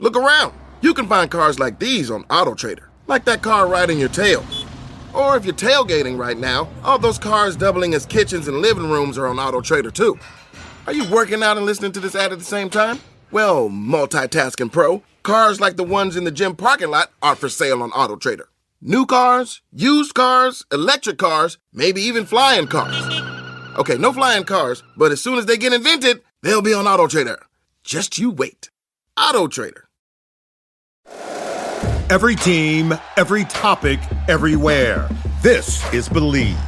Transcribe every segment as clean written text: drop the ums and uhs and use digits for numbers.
Look around. You can find cars like these on AutoTrader, like that car riding your tail. Or if you're tailgating right now, all those cars doubling as kitchens and living rooms are on AutoTrader too. Are you working out and listening to this ad at the same time? Well, multitasking pro, cars like the ones in the gym parking lot are for sale on AutoTrader. New cars, used cars, electric cars, maybe even flying cars. Okay, no flying cars, but as soon as they get invented, they'll be on AutoTrader. Just you wait. AutoTrader. Every team, every topic, everywhere. This is Believe.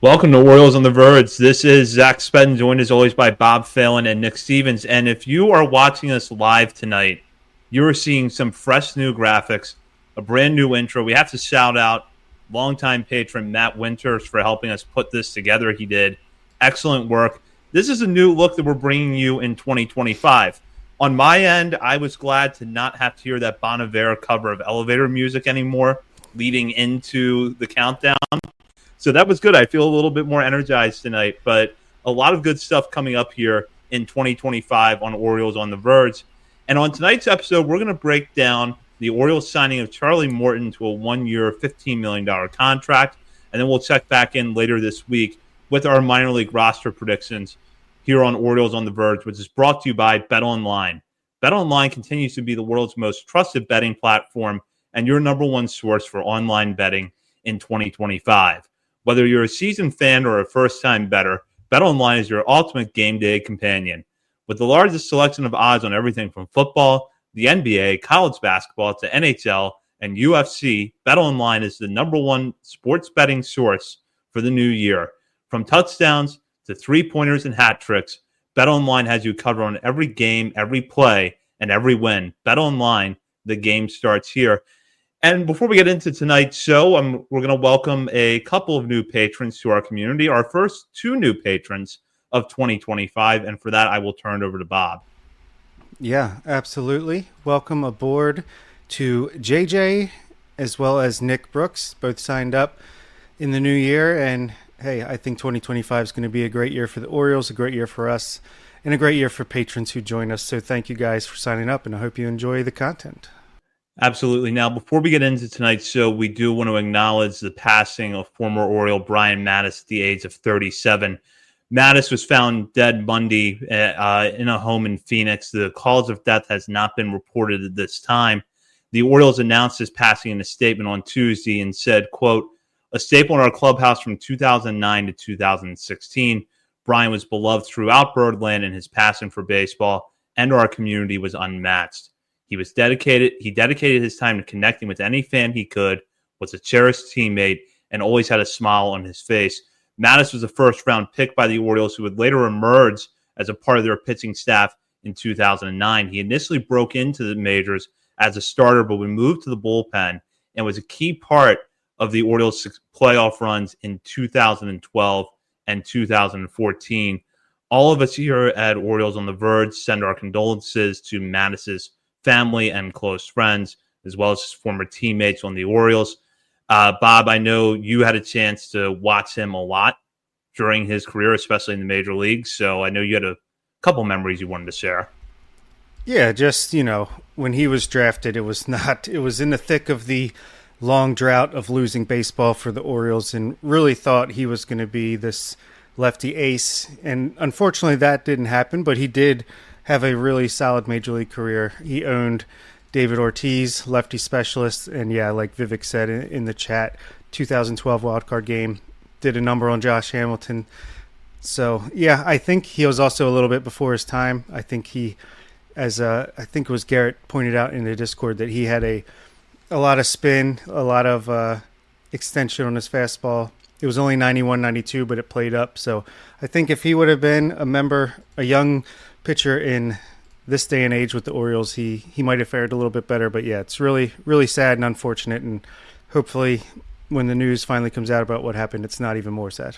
Welcome to Orioles on the Verge. This is Zach Spedden, joined as always by Bob Phelan and Nick Stevens. And if you are watching us live tonight, you are seeing some fresh new graphics, a brand new intro. We have to shout out longtime patron Matt Winters for helping us put this together. He did excellent work. This is a new look that we're bringing you in 2025. On my end, I was glad to not have to hear that Bon Iver cover of elevator music anymore leading into the countdown. So that was good. I feel a little bit more energized tonight, but a lot of good stuff coming up here in 2025 on Orioles on the Verge. And on tonight's episode, we're going to break down the Orioles signing of Charlie Morton to a one-year, $15 million contract, and then we'll check back in later this week with our minor league roster predictions here on Orioles on the Verge, which is brought to you by BetOnline. BetOnline continues to be the world's most trusted betting platform and your number one source for online betting in 2025. Whether you're a seasoned fan or a first-time bettor, BetOnline is your ultimate game day companion. With the largest selection of odds on everything from football, the NBA, college basketball, to NHL and UFC, BetOnline is the number one sports betting source for the new year. From touchdowns to three-pointers and hat tricks, BetOnline has you covered on every game, every play, and every win. BetOnline, the game starts here. And before we get into tonight's show, we're going to welcome a couple of new patrons to our community, our first two new patrons of 2025, and for that, I will turn it over to Bob. Yeah, absolutely. Welcome aboard to JJ as well as Nick Brooks, both signed up in the new year, and hey, I think 2025 is going to be a great year for the Orioles, a great year for us, and a great year for patrons who join us. So thank you guys for signing up, and I hope you enjoy the content. Absolutely. Now, before we get into tonight's show, we do want to acknowledge the passing of former Oriole Brian Mattis at the age of 37. Mattis was found dead Monday in a home in Phoenix. The cause of death has not been reported at this time. The Orioles announced his passing in a statement on Tuesday and said, quote, "A staple in our clubhouse from 2009 to 2016, Brian was beloved throughout Birdland, and his passion for baseball and our community was unmatched. He dedicated his time to connecting with any fan he could, was a cherished teammate, and always had a smile on his face." Mattis was a first-round pick by the Orioles who would later emerge as a part of their pitching staff in 2009. He initially broke into the majors as a starter, but would move to the bullpen and was a key part of the Orioles' playoff runs in 2012 and 2014. All of us here at Orioles on the Verge send our condolences to Mattis's family and close friends, as well as his former teammates on the Orioles. Bob, I know you had a chance to watch him a lot during his career, especially in the major leagues, so I know you had a couple memories you wanted to share. Yeah, just, when he was drafted, it was in the thick of the long drought of losing baseball for the Orioles, and really thought he was going to be this lefty ace. And unfortunately, that didn't happen, but he did have a really solid major league career. He owned David Ortiz, lefty specialist, and yeah, like Vivek said in the chat, 2012 wildcard game, did a number on Josh Hamilton. So yeah, I think he was also a little bit before his time. I think I think it was Garrett pointed out in the Discord that he had a lot of spin, a lot of extension on his fastball. It was only 91, 92, but it played up. So I think if he would have been a young pitcher in this day and age with the Orioles, he might have fared a little bit better. But yeah, it's really, really sad and unfortunate. And hopefully when the news finally comes out about what happened, it's not even more sad.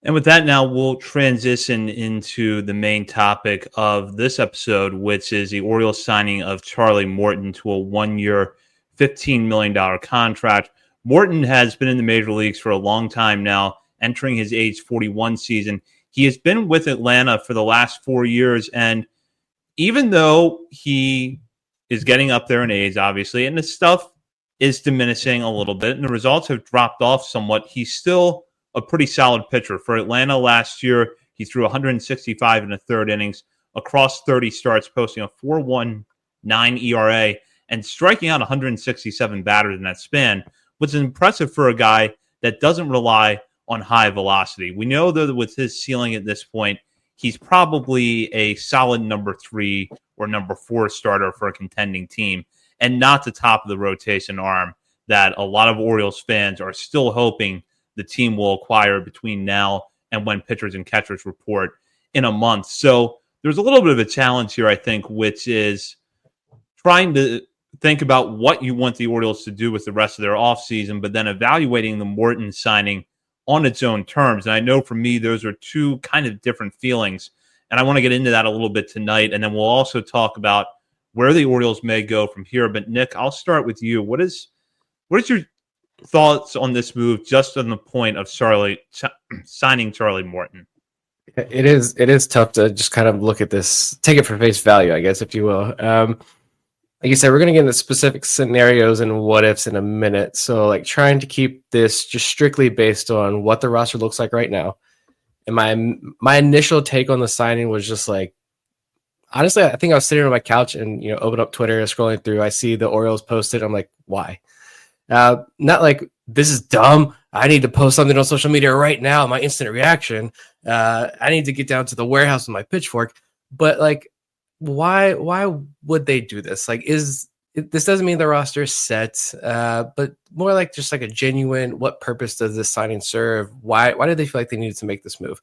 And with that, now we'll transition into the main topic of this episode, which is the Orioles signing of Charlie Morton to a one-year, $15 million contract. Morton has been in the major leagues for a long time now, entering his age 41 season. He has been with Atlanta for the last 4 years, and even though he is getting up there in age, obviously, and the stuff is diminishing a little bit, and the results have dropped off somewhat, he's still a pretty solid pitcher. For Atlanta last year, he threw 165 in the third innings across 30 starts, posting a 4.19 ERA and striking out 167 batters in that span, which is impressive for a guy that doesn't rely on high velocity. We know that with his ceiling at this point, he's probably a solid number 3 or number 4 starter for a contending team, and not the top of the rotation arm that a lot of Orioles fans are still hoping the team will acquire between now and when pitchers and catchers report in a month. So there's a little bit of a challenge here, I think, which is trying to think about what you want the Orioles to do with the rest of their offseason, but then evaluating the Morton signing on its own terms. And I know for me, those are two kind of different feelings. And I want to get into that a little bit tonight. And then we'll also talk about where the Orioles may go from here. But Nick, I'll start with you. What is your thoughts on this move, just on the point of signing Charlie Morton? It is tough to just kind of look at this, take it for face value, I guess, if you will. Like you said, we're going to get into specific scenarios and what ifs in a minute. So like trying to keep this just strictly based on what the roster looks like right now. And my initial take on the signing was just like, honestly, I think I was sitting on my couch and, open up Twitter, scrolling through, I see the Orioles posted. I'm like, why? Not like this is dumb. I need to post something on social media right now. My instant reaction. I need to get down to the warehouse with my pitchfork. But like, why would they do this? Like, this doesn't mean the roster is set, but more like just like a genuine, what purpose does this signing serve? Why did they feel like they needed to make this move?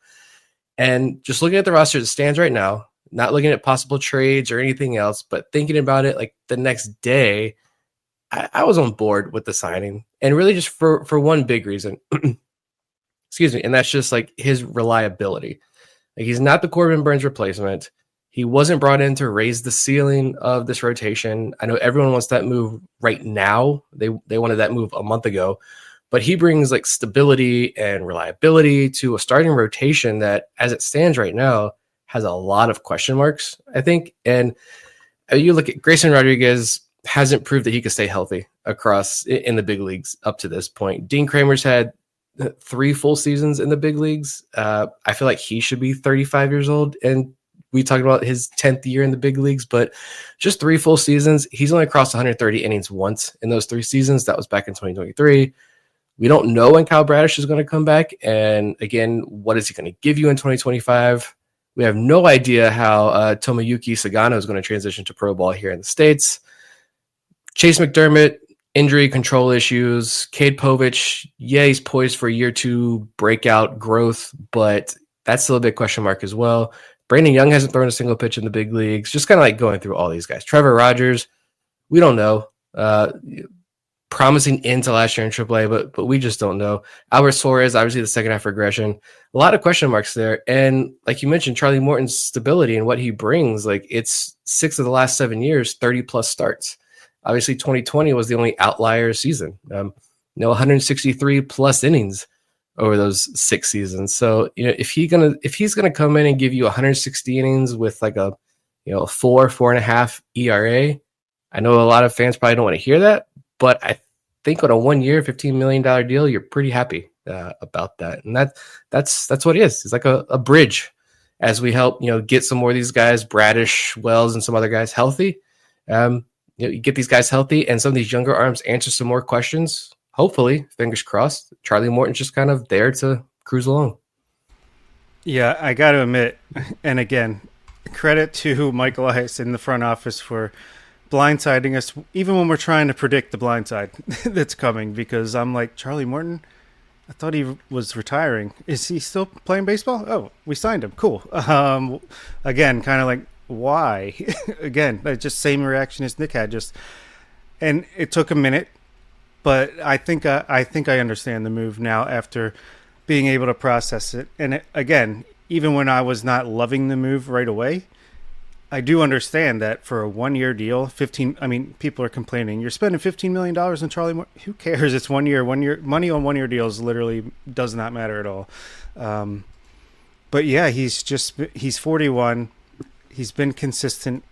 And just looking at the roster as it stands right now, not looking at possible trades or anything else, but thinking about it like the next day, I was on board with the signing, and really just for one big reason. Excuse me. And that's just like his reliability. Like, he's not the Corbin Burns replacement. He wasn't brought in to raise the ceiling of this rotation. I know everyone wants that move right now. They wanted that move a month ago, but he brings like stability and reliability to a starting rotation that, as it stands right now, has a lot of question marks, I think. And you look at Grayson Rodriguez, hasn't proved that he could stay healthy across in the big leagues up to this point. Dean Kramer's had 3 full seasons in the big leagues. I feel like he should be 35 years old, and we talked about his 10th year in the big leagues, but just 3 full seasons. He's only crossed 130 innings once in those 3 seasons. That was back in 2023. We don't know when Kyle Bradish is going to come back. And again, what is he going to give you in 2025? We have no idea how Tomoyuki Sagano is going to transition to pro ball here in the States. Chase McDermott, injury control issues. Cade Povich, yeah, he's poised for year 2 breakout growth, but that's still a big question mark as well. Brandon Young hasn't thrown a single pitch in the big leagues. Just kind of like going through all these guys. Trevor Rogers, we don't know. Promising into last year in AAA, but we just don't know. Albert Suarez, obviously the second half regression. A lot of question marks there. And like you mentioned, Charlie Morton's stability and what he brings, like it's 6 of the last 7 years, 30-plus starts. Obviously, 2020 was the only outlier season. 163-plus innings over those 6 seasons. So, if he's gonna come in and give you 160 innings with like a 4.5 ERA, I know a lot of fans probably don't want to hear that, but I think on a 1-year, $15 million deal, you're pretty happy about that. And that's what it is. It's like a bridge as we help get some more of these guys, Bradish, Wells, and some other guys healthy. You get these guys healthy, and some of these younger arms answer some more questions. Hopefully, fingers crossed, Charlie Morton's just kind of there to cruise along. Yeah, I got to admit, and again, credit to Michael Ice in the front office for blindsiding us, even when we're trying to predict the blindside that's coming, because I'm like, Charlie Morton, I thought he was retiring. Is he still playing baseball? Oh, we signed him. Cool. Again, kind of like, why? Again, just same reaction as Nick had. And it took a minute, but I think I understand the move now after being able to process it. And again, even when I was not loving the move right away, I do understand that for a 1-year deal, people are complaining, you're spending $15 million on Charlie Morton. Who cares? It's 1 year. 1 year money on 1-year deals literally does not matter at all. But yeah, he's 41. He's been consistent.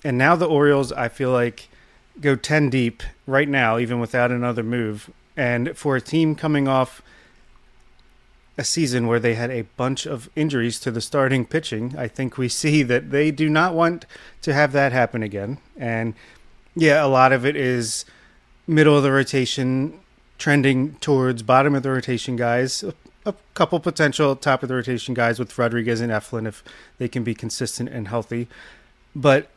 And now the Orioles, I feel like, go 10 deep right now, even without another move. And for a team coming off a season where they had a bunch of injuries to the starting pitching, I think we see that they do not want to have that happen again. And yeah, a lot of it is middle of the rotation trending towards bottom of the rotation guys. A couple potential top of the rotation guys with Rodriguez and Eflin if they can be consistent and healthy. But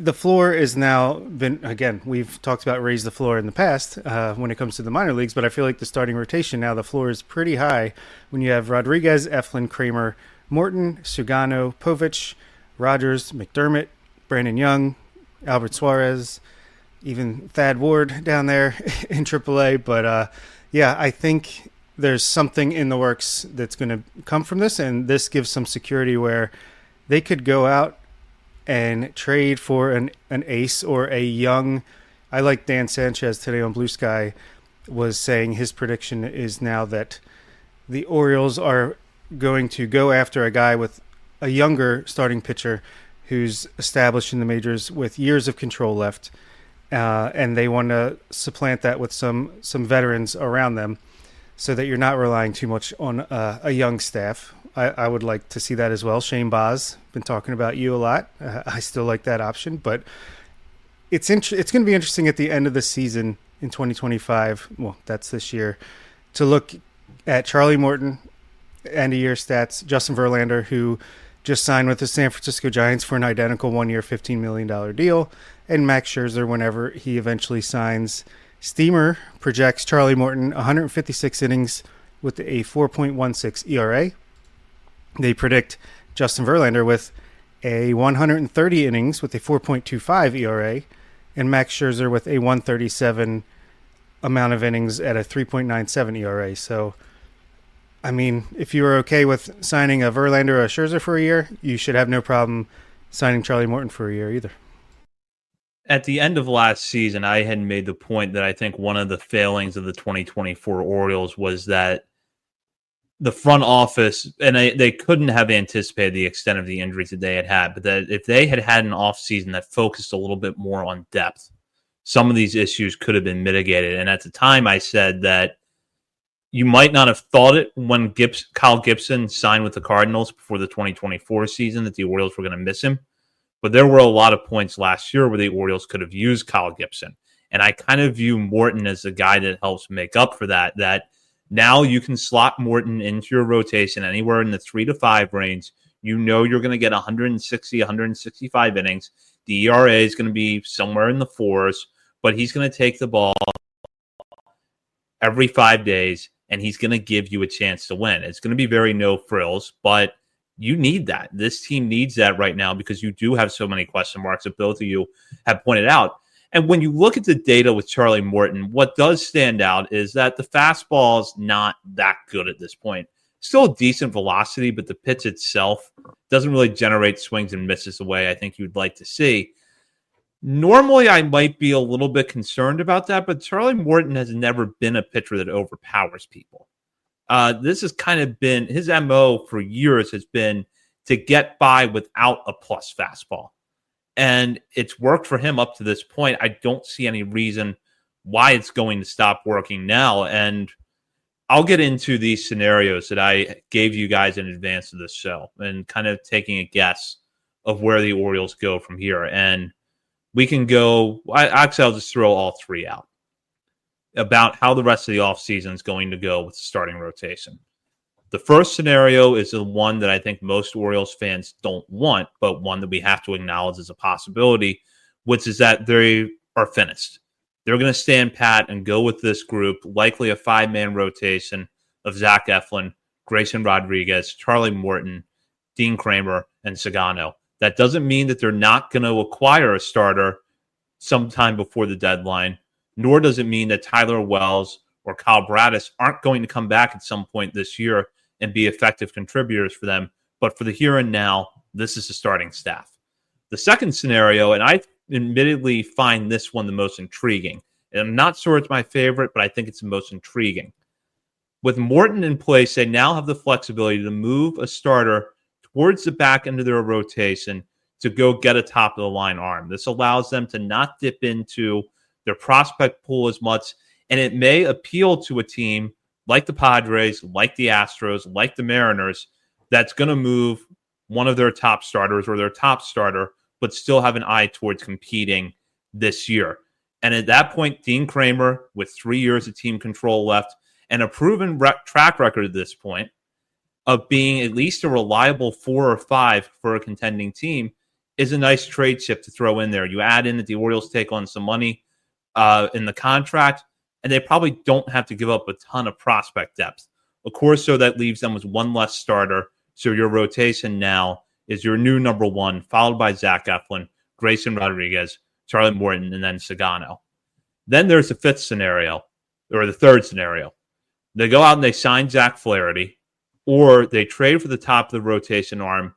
the floor is now been, again, we've talked about raise the floor in the past when it comes to the minor leagues, but I feel like the starting rotation now, the floor is pretty high when you have Rodriguez, Eflin, Kramer, Morton, Sugano, Povich, Rogers, McDermott, Brandon Young, Albert Suarez, even Thad Ward down there in AAA. But yeah, I think there's something in the works that's going to come from this, and this gives some security where they could go out and trade for an ace or a young. I like Dan Sanchez today on Blue Sky was saying his prediction is now that the Orioles are going to go after a guy with a younger starting pitcher who's established in the majors with years of control left, and they want to supplant that with some veterans around them so that you're not relying too much on a young staff. I would like to see that as well. Shane Baz, been talking about you a lot. I still like that option, but it's going to be interesting at the end of the season in 2025. Well, that's this year, to look at Charlie Morton, end of year stats, Justin Verlander, who just signed with the San Francisco Giants for an identical 1-year, $15 million deal, and Max Scherzer whenever he eventually signs. Steamer projects Charlie Morton 156 innings with a 4.16 ERA. They predict Justin Verlander with a 130 innings with a 4.25 ERA, and Max Scherzer with a 137 amount of innings at a 3.97 ERA. So, I mean, if you were okay with signing a Verlander or a Scherzer for a year, you should have no problem signing Charlie Morton for a year either. At the end of last season, I had made the point that I think one of the failings of the 2024 Orioles was that the front office, and they couldn't have anticipated the extent of the injuries that they had, but that if they had an offseason that focused a little bit more on depth, some of these issues could have been mitigated. And at the time, I said that you might not have thought it when Kyle Gibson signed with the Cardinals before the 2024 season that the Orioles were going to miss him. But there were a lot of points last year where the Orioles could have used Kyle Gibson. And I kind of view Morton as the guy that helps make up for that now you can slot Morton into your rotation anywhere in the 3 to 5 range. You know you're going to get 160, 165 innings. The ERA is going to be somewhere in the 4s, but he's going to take the ball every 5 days, and he's going to give you a chance to win. It's going to be very no frills, but you need that. This team needs that right now because you do have so many question marks that both of you have pointed out. And when you look at the data with Charlie Morton, what does stand out is that the fastball is not that good at this point. Still a decent velocity, but the pitch itself doesn't really generate swings and misses the way I think you'd like to see. Normally, I might be a little bit concerned about that, but Charlie Morton has never been a pitcher that overpowers people. This has kind of been his MO for years has been to get by without a plus fastball. And it's worked for him up to this point. I don't see any reason why it's going to stop working now. And I'll get into these scenarios that I gave you guys in advance of this show and kind of taking a guess of where the Orioles go from here. And we can go, I'll just throw all three out about how the rest of the offseason is going to go with the starting rotation. The first scenario is the one that I think most Orioles fans don't want, but one that we have to acknowledge as a possibility, which is that they are finished. They're going to stand pat and go with this group, likely a 5-man rotation of Zach Eflin, Grayson Rodriguez, Charlie Morton, Dean Kramer, and Sugano. That doesn't mean that they're not going to acquire a starter sometime before the deadline, nor does it mean that Tyler Wells or Kyle Bradis aren't going to come back at some point this year and be effective contributors for them. But for the here and now, this is the starting staff. The second scenario, and I admittedly find this one the most intriguing, and I'm not sure it's my favorite, but I think it's the most intriguing. With Morton in place, they now have the flexibility to move a starter towards the back end of their rotation to go get a top-of-the-line arm. This allows them to not dip into their prospect pool as much, and it may appeal to a team like the Padres, like the Astros, like the Mariners, that's going to move one of their top starters or their top starter, but still have an eye towards competing this year. And at that point, Dean Kramer, with 3 years of team control left and a proven track record at this point of being at least a reliable 4 or 5 for a contending team, is a nice trade chip to throw in there. You add in that the Orioles take on some money in the contract, and they probably don't have to give up a ton of prospect depth. Of course, so that leaves them with one less starter. So your rotation now is your new number 1, followed by Zach Eflin, Grayson Rodriguez, Charlie Morton, and then Sagano. Then there's the fifth scenario, or the third scenario. They go out and they sign Zach Flaherty, or they trade for the top of the rotation arm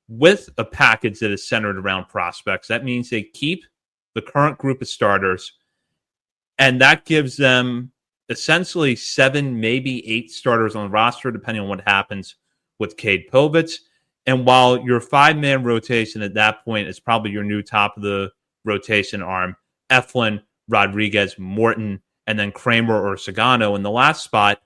with a package that is centered around prospects. That means they keep the current group of starters, and that gives them essentially 7, maybe 8 starters on the roster, depending on what happens with Cade Povich. And while your 5-man rotation at that point is probably your new top of the rotation arm, Eflin, Rodriguez, Morton, and then Kramer or Sagano in the last spot,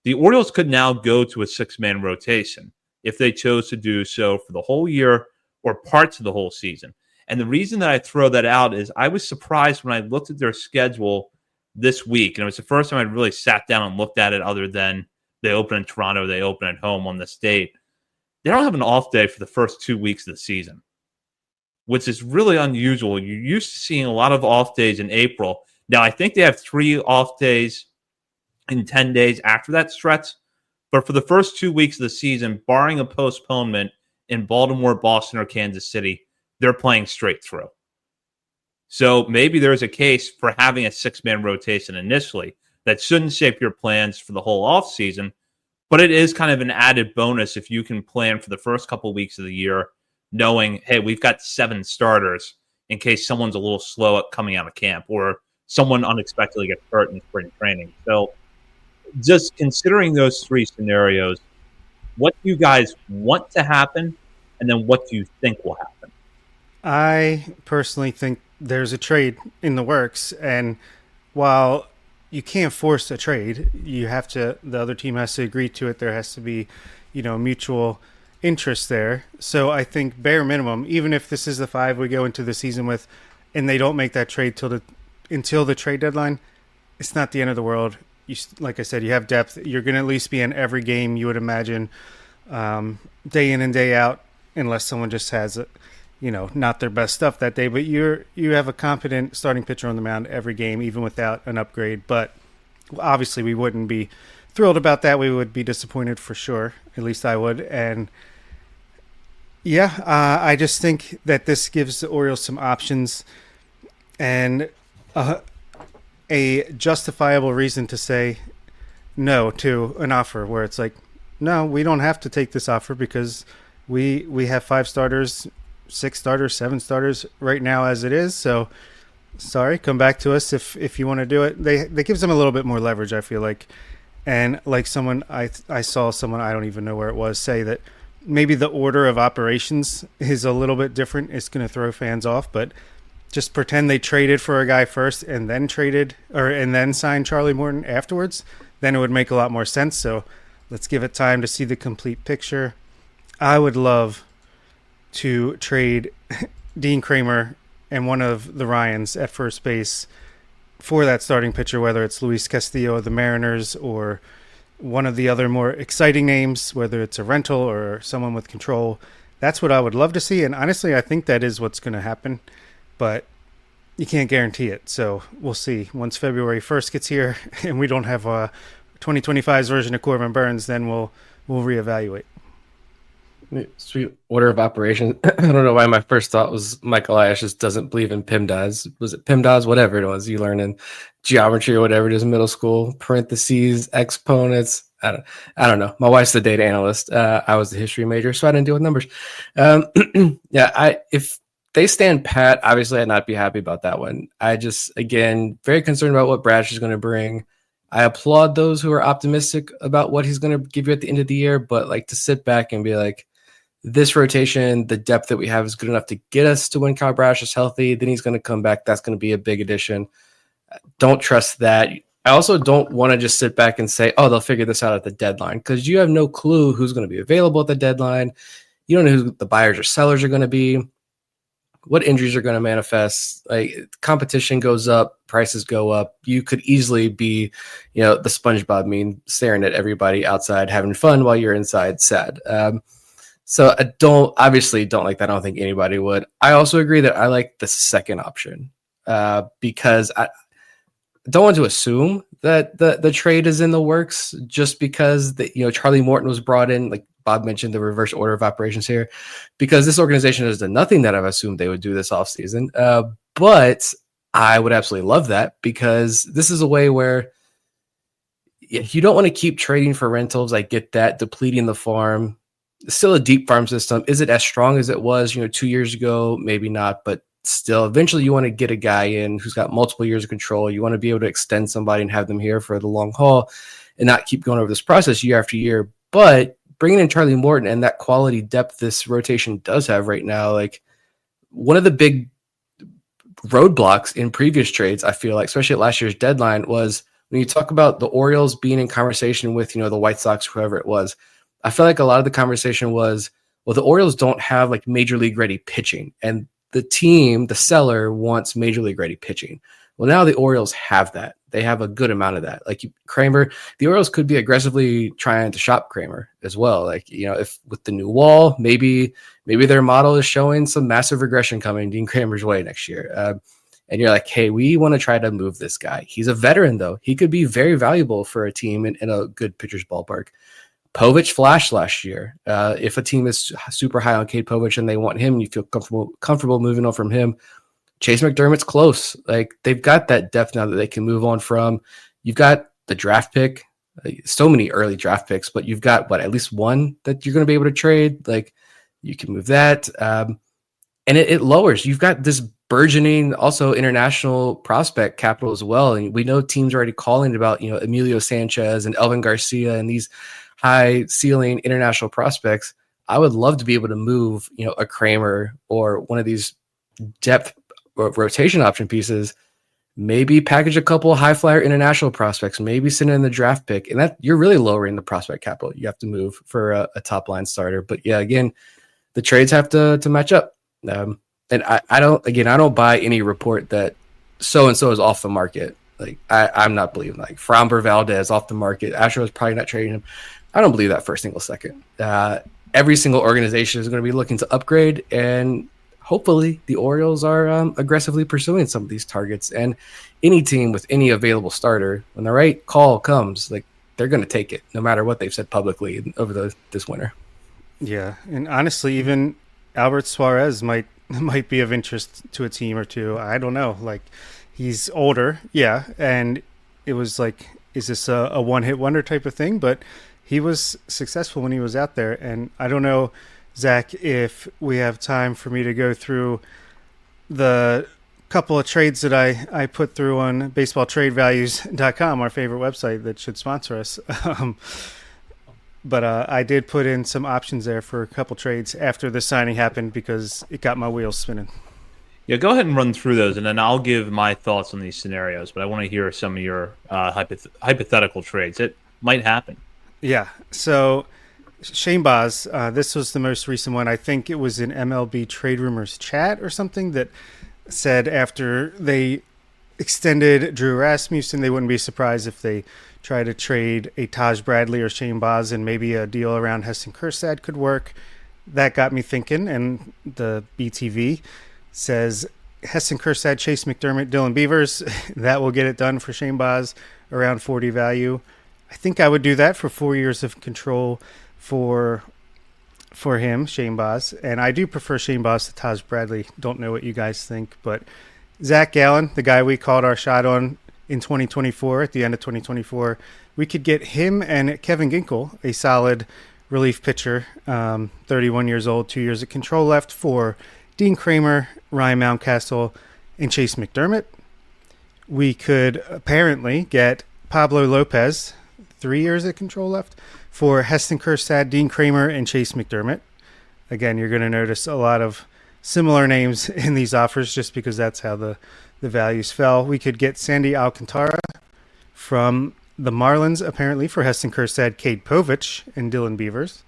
the Orioles could now go to a 6-man rotation if they chose to do so for the whole year or parts of the whole season. And the reason that I throw that out is I was surprised when I looked at their schedule this week, and it was the first time I really sat down and looked at it other than they open in Toronto, they open at home on this date. They don't have an off day for the first 2 weeks of the season, which is really unusual. You're used to seeing a lot of off days in April. Now, I think they have 3 off days in 10 days after that stretch. But for the first 2 weeks of the season, barring a postponement in Baltimore, Boston, or Kansas City, they're playing straight through. So maybe there's a case for having a 6-man rotation initially that shouldn't shape your plans for the whole offseason, but it is kind of an added bonus if you can plan for the first couple of weeks of the year knowing, hey, we've got 7 starters in case someone's a little slow at coming out of camp or someone unexpectedly gets hurt in spring training. So just considering those 3 scenarios, what do you guys want to happen, and then what do you think will happen? I personally think there's a trade in the works, and while you can't force a trade, the other team has to agree to it. There has to be, mutual interest there. So I think bare minimum, even if this is the 5 we go into the season with, and they don't make that trade until the trade deadline, it's not the end of the world. Like I said, you have depth. You're going to at least be in every game, you would imagine, day in and day out, unless someone just has not their best stuff that day. But you have a competent starting pitcher on the mound every game, even without an upgrade. But obviously, we wouldn't be thrilled about that. We would be disappointed for sure. At least I would. And yeah, I just think that this gives the Orioles some options and a justifiable reason to say no to an offer where it's like, no, we don't have to take this offer because we have 5 starters, 6 starters, 7 starters right now as it is. So sorry, come back to us if you want to do it. That gives them a little bit more leverage, I feel like. And like I saw someone, I don't even know where it was, say that maybe the order of operations is a little bit different. It's going to throw fans off, but just pretend they traded for a guy first and then signed Charlie Morton afterwards. Then it would make a lot more sense. So let's give it time to see the complete picture. I would love to trade Dean Kramer and one of the Ryans at first base for that starting pitcher, whether it's Luis Castillo of the Mariners or one of the other more exciting names, whether it's a rental or someone with control. That's what I would love to see. And honestly, I think that is what's going to happen. But you can't guarantee it. So we'll see. Once February 1st gets here and we don't have a 2025's version of Corbin Burns, then we'll reevaluate. Sweet order of operations. I don't know why my first thought was Michael Elias just doesn't believe in PEMDAS. Was it PEMDAS? Whatever it was. You learn in geometry or whatever it is in middle school. Parentheses, exponents. I don't know. My wife's the data analyst. I was the history major, so I didn't deal with numbers. If they stand pat, obviously I'd not be happy about that one. I just, again, very concerned about what Brash is going to bring. I applaud those who are optimistic about what he's going to give you at the end of the year, but like to sit back and be like, this rotation, the depth that we have is good enough to get us to when Kyle Bradish is healthy. Then he's going to come back. That's going to be a big addition. Don't trust that. I also don't want to just sit back and say, oh, they'll figure this out at the deadline, because you have no clue who's going to be available at the deadline. You don't know who the buyers or sellers are going to be, what injuries are going to manifest. Like, competition goes up, prices go up. You could easily be, the SpongeBob meme, staring at everybody outside having fun while you're inside sad. So I obviously don't like that. I don't think anybody would. I also agree that I like the second option because I don't want to assume that the trade is in the works just because Charlie Morton was brought in, like Bob mentioned, the reverse order of operations here, because this organization has done nothing that I've assumed they would do this offseason. But I would absolutely love that, because this is a way where you don't want to keep trading for rentals. I get that, depleting the farm. Still a deep farm system. Is it as strong as it was, 2 years ago? Maybe not, but still, eventually you want to get a guy in who's got multiple years of control. You want to be able to extend somebody and have them here for the long haul and not keep going over this process year after year. But bringing in Charlie Morton and that quality depth this rotation does have right now, like, one of the big roadblocks in previous trades, I feel like, especially at last year's deadline, was when you talk about the Orioles being in conversation with, the White Sox, whoever it was. I feel like a lot of the conversation was, well, the Orioles don't have like major league ready pitching, and the team, the seller, wants major league ready pitching. Well, now the Orioles have that. They have a good amount of that. Like Kramer, the Orioles could be aggressively trying to shop Kramer as well. Like, if with the new wall, maybe their model is showing some massive regression coming Dean Kramer's way next year. And you're like, hey, we want to try to move this guy. He's a veteran, though. He could be very valuable for a team in a good pitcher's ballpark. Povich flashed last year. If a team is super high on Cade Povich and they want him, you feel comfortable moving on from him. Chase McDermott's close. Like, they've got that depth now that they can move on from. You've got the draft pick, so many early draft picks, but you've got at least one that you're going to be able to trade. Like, you can move that. And it lowers. You've got this burgeoning also international prospect capital as well. And we know teams are already calling about, Emilio Sanchez and Elvin Garcia and these high ceiling international prospects. I would love to be able to move, a Kramer or one of these depth rotation option pieces, maybe package a couple high flyer international prospects, maybe send in the draft pick. And that you're really lowering the prospect capital you have to move for a top line starter. But yeah, again, the trades have to match up. And I don't buy any report that so-and-so is off the market. Like, I'm not believing like Framber Valdez off the market. Astros probably not trading him. I don't believe that for a single second. Every single organization is going to be looking to upgrade, and hopefully the Orioles are aggressively pursuing some of these targets. And any team with any available starter, when the right call comes, like, they're going to take it, no matter what they've said publicly over this winter. Yeah, and honestly, even Albert Suarez might be of interest to a team or two. I don't know. Like, he's older, yeah, and it was like, is this a one-hit wonder type of thing? But he was successful when he was out there. And I don't know, Zach, if we have time for me to go through the couple of trades that I put through on baseballtradevalues.com, our favorite website that should sponsor us. But I did put in some options there for a couple trades after the signing happened, because it got my wheels spinning. Yeah, go ahead and run through those, and then I'll give my thoughts on these scenarios. But I want to hear some of your hypothetical trades. It might happen. Yeah. So Shane Baz, this was the most recent one. I think it was in MLB Trade Rumors chat or something that said after they extended Drew Rasmussen, they wouldn't be surprised if they try to trade a Taj Bradley or Shane Baz, and maybe a deal around Heston Kjerstad could work. That got me thinking, and the BTV says Heston Kjerstad, Chase McDermott, Dylan Beavers. That will get it done for Shane Baz, around 40 value. I think I would do that for 4 years of control for him, Shane Baz. And I do prefer Shane Baz to Taj Bradley. Don't know what you guys think, but Zach Gallen, the guy we called our shot on in 2024, at the end of 2024, we could get him and Kevin Ginkel, a solid relief pitcher, 31 years old, 2 years of control left, for Dean Kramer, Ryan Mountcastle, and Chase McDermott. We could apparently get Pablo Lopez, 3 years of control left, for Heston Kjerstad, Dean Kramer, and Chase McDermott. again, you're going to notice a lot of similar names in these offers just because that's how the values fell. We could get Sandy Alcantara from the Marlins, apparently, for Heston Kjerstad, Cade Povich, and Dylan Beavers.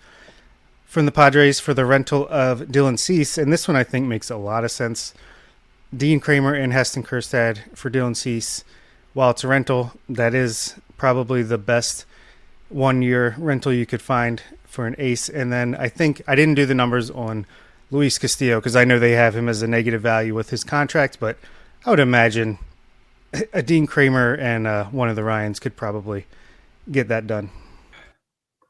From the Padres for the rental of Dylan Cease, and this one I think makes a lot of sense. Dean Kramer and Heston Kjerstad for Dylan Cease. While it's a rental, that is probably the best 1-year rental you could find for an ace. And then I think I didn't do the numbers on Luis Castillo because I know they have him as a negative value with his contract, but I would imagine a Dean Kramer and one of the Ryans could probably get that done.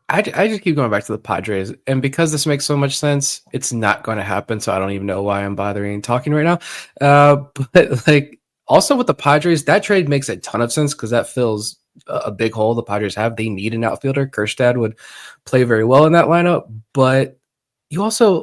I just keep going back to the Padres, and because this makes so much sense, it's not going to happen. So I don't even know why I'm bothering talking right now. But like also with the Padres, that trade makes a ton of sense because that fills a big hole the Padres have. They need an outfielder. Kjerstad would play very well in that lineup, but AJ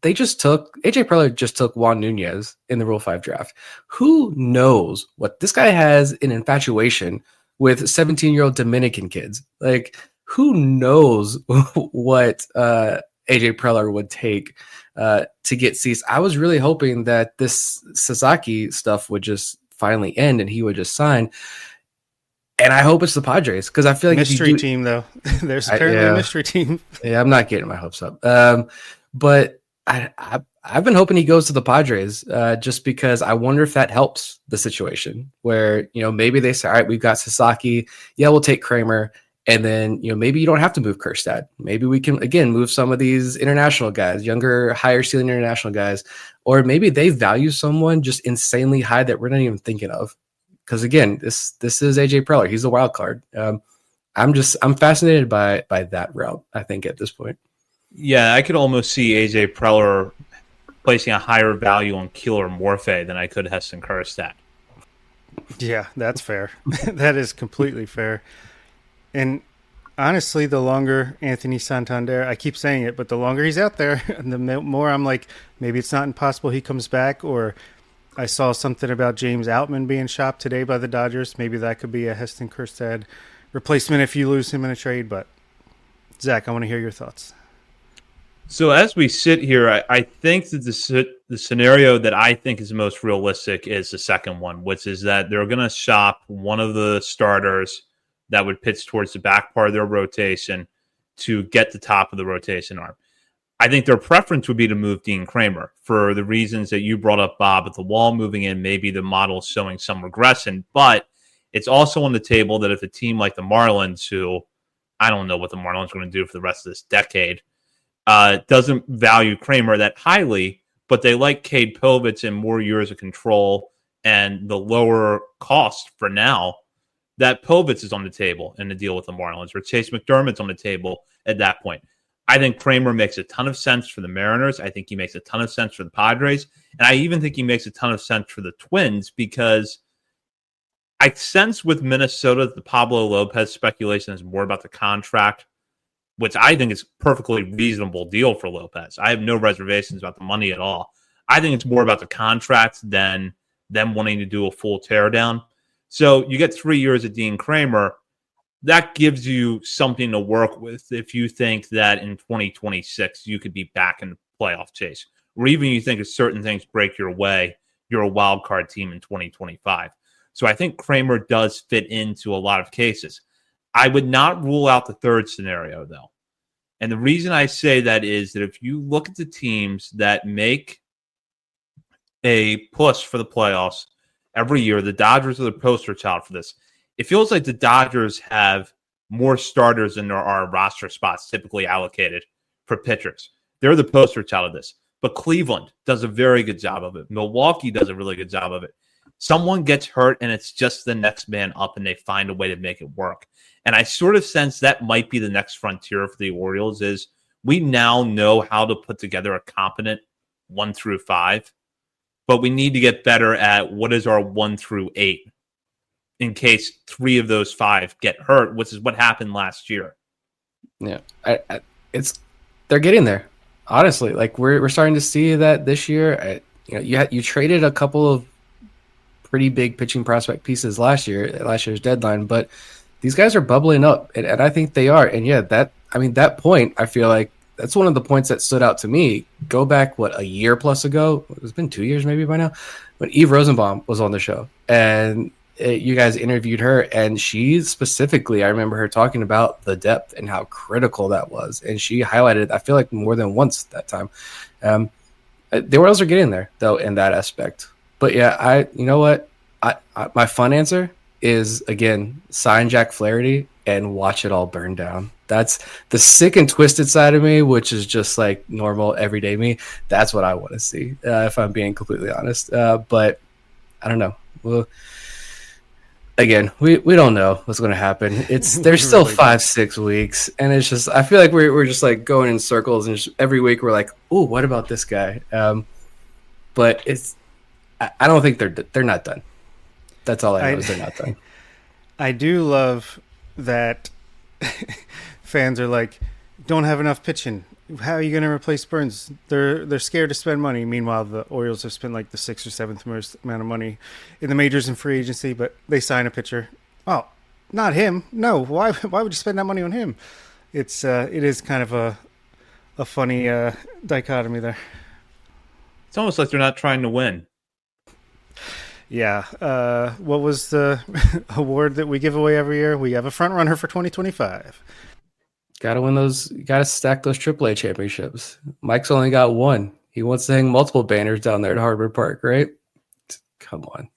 Preller just took Juan Nunez in the Rule 5 draft. Who knows what this guy has an infatuation with 17-year-old Dominican kids? Like, who knows what AJ Preller would take to get Cease? I was really hoping that this Sasaki stuff would just finally end and he would just sign. And I hope it's the Padres because I feel like mystery team though. There's apparently a mystery team. Yeah, I'm not getting my hopes up. But I've been hoping he goes to the Padres just because I wonder if that helps the situation where, maybe they say, all right, we've got Sasaki. Yeah, we'll take Kramer. And then, maybe you don't have to move Kjerstad. Maybe we can, again, move some of these international guys, younger, higher ceiling international guys. Or maybe they value someone just insanely high that we're not even thinking of. Because, again, this is AJ Preller. He's a wild card. I'm fascinated by that route, I think, at this point. Yeah, I could almost see AJ Preller placing a higher value on Keeler Morphe than I could Heston Kjerstad. Yeah, that's fair. That is completely fair. And honestly, the longer Anthony Santander, I keep saying it, but the longer he's out there, the more I'm like, maybe it's not impossible he comes back. Or I saw something about James Outman being shopped today by the Dodgers. Maybe that could be a Heston Kjerstad replacement if you lose him in a trade. But Zach, I want to hear your thoughts. So as we sit here, I think that the scenario that I think is most realistic is the second one, which is that they're going to shop one of the starters that would pitch towards the back part of their rotation to get the top of the rotation arm. I think their preference would be to move Dean Kramer for the reasons that you brought up, Bob, with the wall moving in, maybe the model is showing some regression, but it's also on the table that if a team like the Marlins, who I don't know what the Marlins are going to do for the rest of this decade, doesn't value Kramer that highly, but they like Cade Povich and more years of control and the lower cost for now, that Povich is on the table in the deal with the Marlins, or Chase McDermott's on the table at that point. I think Kramer makes a ton of sense for the Mariners. I think he makes a ton of sense for the Padres. And I even think he makes a ton of sense for the Twins because I sense with Minnesota that the Pablo Lopez speculation is more about the contract, which I think is a perfectly reasonable deal for Lopez. I have no reservations about the money at all. I think it's more about the contract than them wanting to do a full teardown. So you get 3 years of Dean Kramer. That gives you something to work with if you think that in 2026 you could be back in the playoff chase. Or even you think if certain things break your way, you're a wild card team in 2025. So I think Kramer does fit into a lot of cases. I would not rule out the third scenario, though. And the reason I say that is that if you look at the teams that make a push for the playoffs every year, the Dodgers are the poster child for this. It feels like the Dodgers have more starters than there are roster spots typically allocated for pitchers. They're the poster child of this. But Cleveland does a very good job of it. Milwaukee does a really good job of it. Someone gets hurt and it's just the next man up and they find a way to make it work. And I sort of sense that might be the next frontier for the Orioles is we now know how to put together a competent 1 through 5, but we need to get better at what is our 1 through 8 in case 3 of those 5 get hurt, which is what happened last year. Yeah, they're getting there. Honestly, like we're starting to see that this year. You traded a couple of pretty big pitching prospect pieces last year's deadline, but these guys are bubbling up, and I think they are. And yeah, that point, I feel like that's one of the points that stood out to me. Go back, a year plus ago? It's been 2 years maybe by now, when Eve Rosenbaum was on the show, and you guys interviewed her, and she specifically, I remember her talking about the depth and how critical that was, and she highlighted, I feel like, more than once that time. The Orioles are getting there, though, in that aspect. But yeah, you know what? My fun answer is, again, sign Jack Flaherty and watch it all burn down. That's the sick and twisted side of me, which is just like normal, everyday me. That's what I want to see, if I'm being completely honest. But I don't know. Well, again, we don't know what's going to happen. There's still 5-6 weeks, and it's just, I feel like we're just like going in circles, and just every week we're like, oh, what about this guy? But I don't think they're not done. That's all I know is they're not done. I do love that fans are like, don't have enough pitching. How are you going to replace Burns? They're scared to spend money. Meanwhile, the Orioles have spent like the 6th or 7th most amount of money in the majors and free agency, but they sign a pitcher. Oh, not him. No, why would you spend that money on him? It is kind of a funny dichotomy there. It's almost like they're not trying to win. Yeah. What was the award that we give away every year? We have a front runner for 2025. Got to win those. Got to stack those AAA championships. Mike's only got one. He wants to hang multiple banners down there at Harbor Park, right? Come on.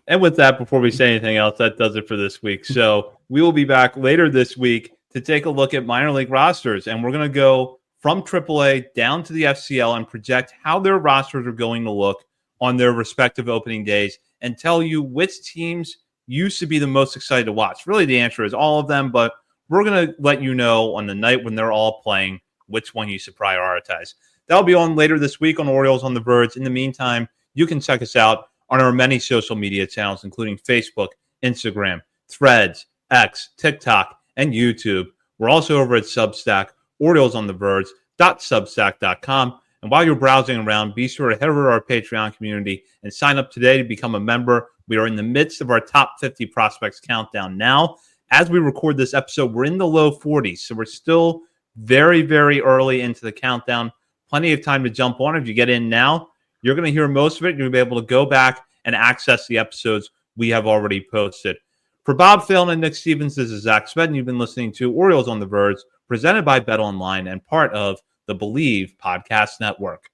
And with that, before we say anything else, that does it for this week. So we will be back later this week to take a look at minor league rosters, and we're going to go from AAA down to the FCL and project how their rosters are going to look on their respective opening days, and tell you which teams you should be the most excited to watch. Really, the answer is all of them, but we're going to let you know on the night when they're all playing which one you should prioritize. That'll be on later this week on Orioles on the Verge. In the meantime, you can check us out on our many social media channels, including Facebook, Instagram, Threads, X, TikTok, and YouTube. We're also over at Substack, OriolesOnTheVerge.substack.com. And while you're browsing around, be sure to head over to our Patreon community and sign up today to become a member. We are in the midst of our top 50 prospects countdown now. As we record this episode, we're in the low 40s, so we're still very, very early into the countdown. Plenty of time to jump on. If you get in now, you're going to hear most of it. You're going to be able to go back and access the episodes we have already posted. For Bob Phelan and Nick Stevens, this is Zach Spedden. You've been listening to Orioles on the Verge, presented by BetOnline and part of the Believe Podcast Network.